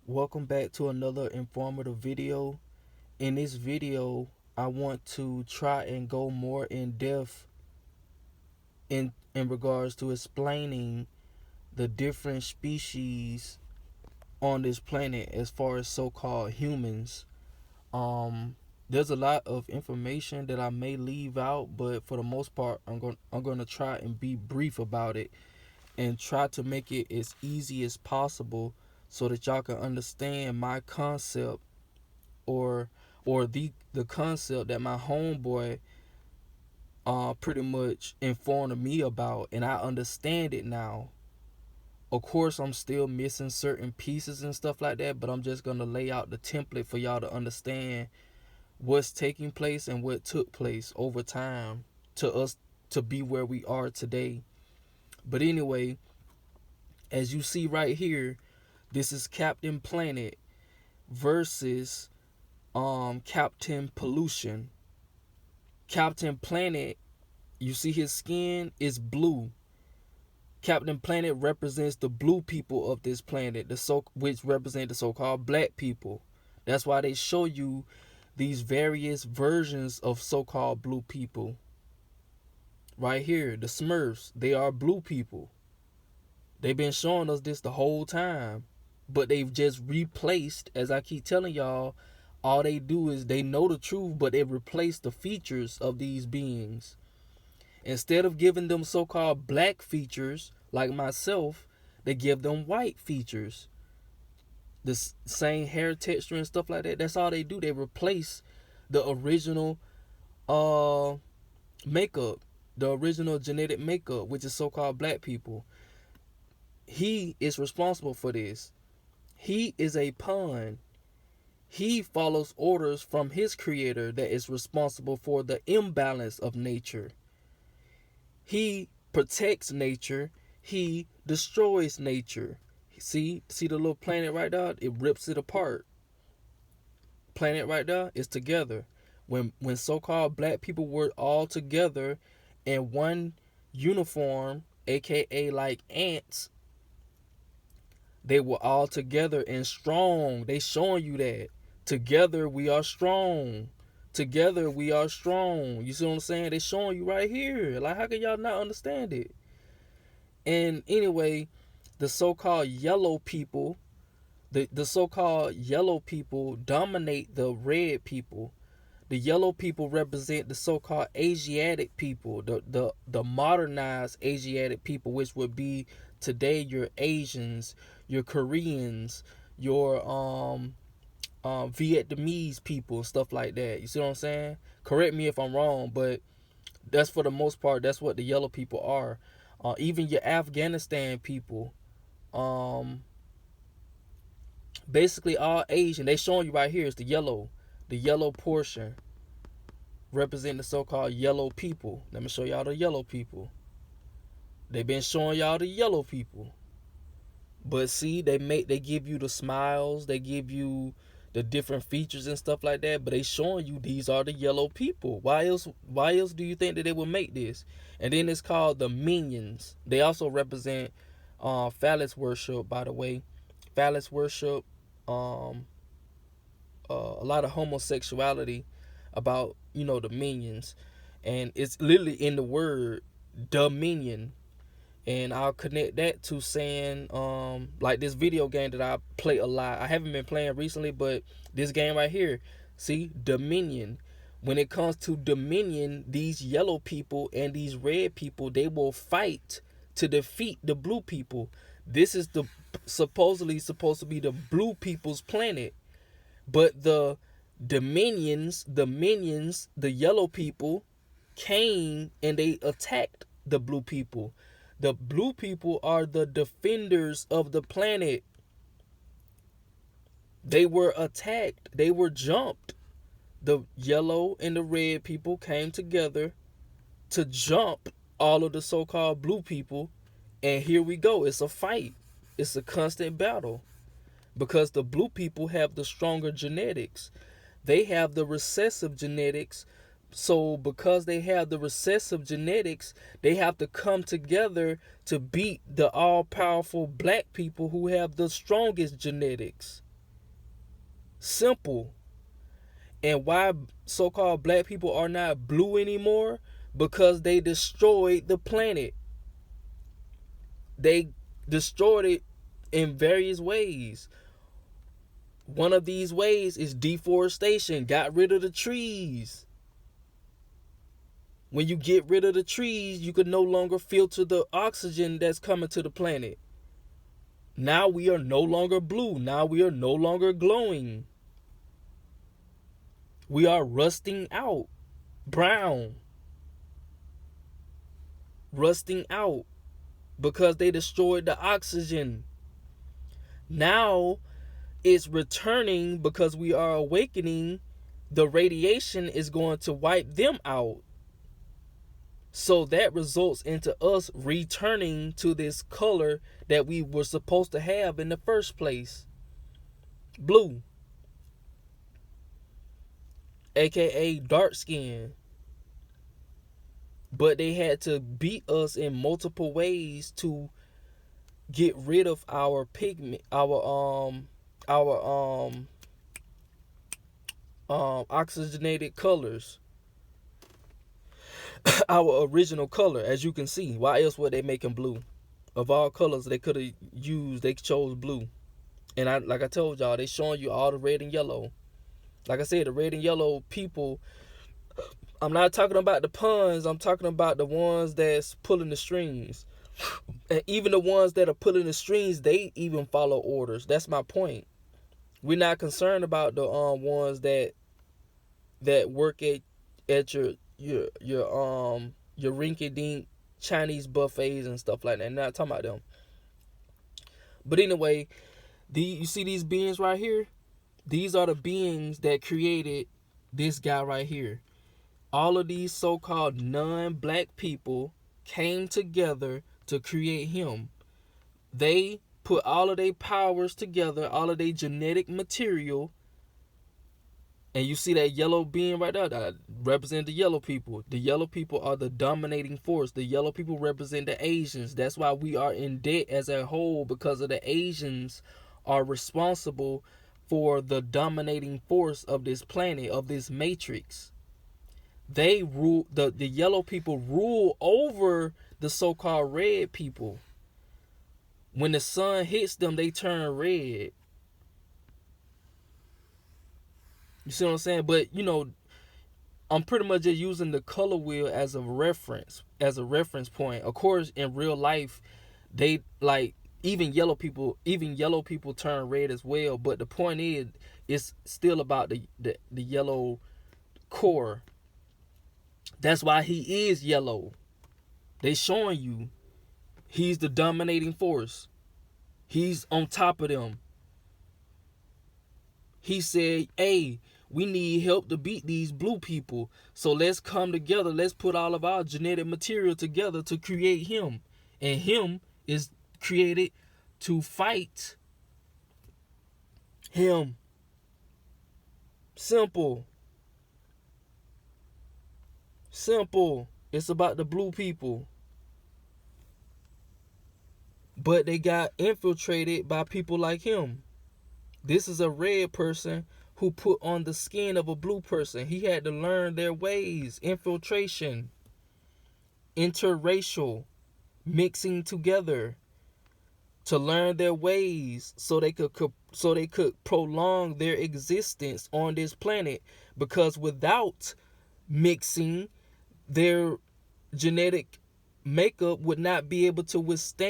Welcome back to another informative video. In this video, I want to try and go more in depth in regards to explaining the different species on this planet as far as so-called humans. There's a lot of information that I may leave out, but for the most part, I'm going to try and be brief about it and try to make it as easy as possible so that y'all can understand my concept or the concept that my homeboy pretty much informed me about, and I understand it now. Of course, I'm still missing certain pieces and stuff like that, but I'm just gonna lay out the template for y'all to understand what's taking place and what took place over time to us to be where we are today. But anyway, as you see right here, this is Captain Planet versus Captain Pollution. Captain Planet, you see his skin is blue. Captain Planet represents the blue people of this planet, which represent the so-called black people. That's why they show you these various versions of so-called blue people. Right here, the Smurfs, they are blue people. They've been showing us this the whole time, but they've just replaced, as I keep telling y'all, all they do is they know the truth, but they replace the features of these beings. Instead of giving them so-called black features, like myself, they give them white features. The same hair texture and stuff like that. That's all they do. They replace the original makeup, the original genetic makeup, which is so-called black people. He is responsible for this. He is a pawn. He follows orders from his creator that is responsible for the imbalance of nature. He protects nature. He destroys nature. See the little planet right there? It rips it apart. Planet right there is together. When so-called black people were all together in one uniform, aka like ants, they were all together and strong. They showing you that. Together we are strong. Together we are strong. You see what I'm saying? They showing you right here. Like, how can y'all not understand it? And anyway, the so-called yellow people, the so-called yellow people dominate the red people. The yellow people represent the so-called Asiatic people, the modernized Asiatic people, which would be today your Asians, your Koreans, your Vietnamese people, stuff like that. You see what I'm saying? Correct me if I'm wrong, but that's for the most part. That's what the yellow people are. Even your Afghanistan people, basically all Asian. They showing you right here is the yellow portion represent the so-called yellow people. Let me show y'all the yellow people. They've been showing y'all the yellow people. But see, they give you the smiles, they give you the different features and stuff like that, but they showing you these are the yellow people. Why else do you think that they would make this? And then it's called the minions. They also represent phallus worship, by the way. Phallus worship, a lot of homosexuality about, the minions. And it's literally in the word dominion. And I'll connect that to saying, like this video game that I play a lot. I haven't been playing recently, but this game right here, see, Dominion. When it comes to Dominion, these yellow people and these red people, they will fight to defeat the blue people. This is supposedly supposed to be the blue people's planet, but the minions, the yellow people came and they attacked the blue people. The blue people are the defenders of the planet. They were attacked. They were jumped. The yellow and the red people came together to jump all of the so-called blue people. And here we go. It's a fight. It's a constant battle. Because the blue people have the stronger genetics. They have the recessive genetics. So because they have the recessive genetics, they have to come together to beat the all-powerful black people who have the strongest genetics. Simple. And why so-called black people are not blue anymore? Because they destroyed the planet. They destroyed it in various ways. One of these ways is deforestation. Got rid of the trees. When you get rid of the trees, you can no longer filter the oxygen that's coming to the planet. Now we are no longer blue. Now we are no longer glowing. We are rusting out. Brown. Rusting out. Because they destroyed the oxygen. Now it's returning because we are awakening. The radiation is going to wipe them out. So that results into us returning to this color that we were supposed to have in the first place. Blue. AKA dark skin. But they had to beat us in multiple ways to get rid of our pigment, our oxygenated colors. Our original color, as you can see. Why else would they make them blue? Of all colors they could have used, they chose blue. And like I told y'all, they showing you all the red and yellow. Like I said, the red and yellow people, I'm not talking about the puns, I'm talking about the ones that's pulling the strings. And even the ones that are pulling the strings, they even follow orders. That's my point. We're not concerned about the ones that work at your rinky-dink Chinese buffets and stuff like that. I'm not talking about them. But anyway, you see these beings right here? These are the beings that created this guy right here. All of these so-called non-black people came together to create him. They put all of their powers together, all of their genetic material. And you see that yellow being right there that represent the yellow people. The yellow people are the dominating force. The yellow people represent the Asians. That's why we are in debt as a whole, because of the Asians are responsible for the dominating force of this planet, of this matrix. They rule, the yellow people rule over the so-called red people. When the sun hits them, they turn red. You see what I'm saying? But, I'm pretty much just using the color wheel as a reference point. Of course, in real life, they even yellow people turn red as well. But the point is, it's still about the yellow core. That's why he is yellow. They showing you he's the dominating force. He's on top of them. He said, hey, we need help to beat these blue people. So let's come together. Let's put all of our genetic material together to create him. And him is created to fight him. Simple. Simple. It's about the blue people. But they got infiltrated by people like him. This is a red person who put on the skin of a blue person. He had to learn their ways. Infiltration. Interracial. Mixing together. To learn their ways so they could prolong their existence on this planet. Because without mixing, their genetic makeup would not be able to withstand